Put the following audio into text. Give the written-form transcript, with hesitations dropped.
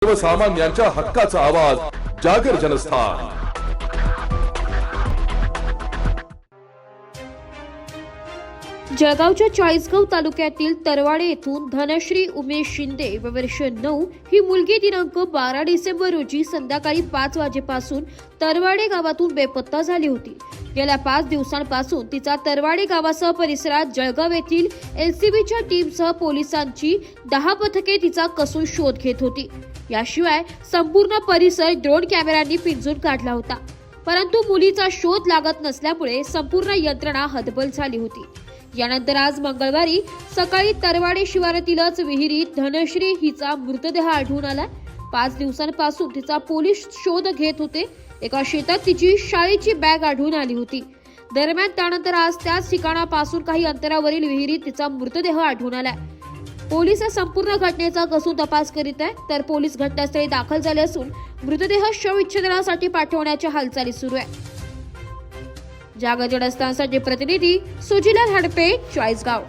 सर्वसामान्यांच्या हक्काचा आवाज जागर जनस्थान। जळगावच्या चाळीसगाव तालुक्यातील तरवाडे येथून धनश्री उमेश शिंदे वर्ष 9 ही मुलगी दिनांक 12 डिसेंबर रोजी संध्याकाळी 5 वाजेपासून तरवाडे गावातून बेपत्ता झाली होती। गेल्या 5 दिवसांपासून तिचा तरवाडे गावासह परिसरात जळगाव येथील एलसीबीच्या टीमसह पोलिसांची 10 पथके तिचा कसून शोध घेत होती। याशिवाय संपूर्ण परिसर ड्रोन कॅमेऱ्यांनी पिंजून काढला होता, परंतु मुलीचा शोध लागत नसल्यामुळे संपूर्ण यंत्रणा हतबल झाली होती। यानंतर आज मंगळवारी सकाळी तरवाडे शिवारातीलच विहिरीत धनश्री हिचा मृतदेह आढळून आला। 5 दिवसांपासून तिचा पोलीस शोध घेत होते। एका शेतात तिची शाळेची बॅग आढळून आली होती। दरम्यान त्यानंतर आज त्याच ठिकाणापासून काही अंतरावरील विहिरीत तिचा मृतदेह आढळून आला। पोलीस संपूर्ण घटनेचा कसून तपास करीत आहेत, तर पोलीस घटनास्थळी दाखल झाले असून मृतदेह शवविच्छेदनासाठी पाठवण्याच्या हालचाली सुरू आहेत। जागर जनस्थानसाठी प्रतिनिधी सुजिलाल हडपे, चाळीसगाव।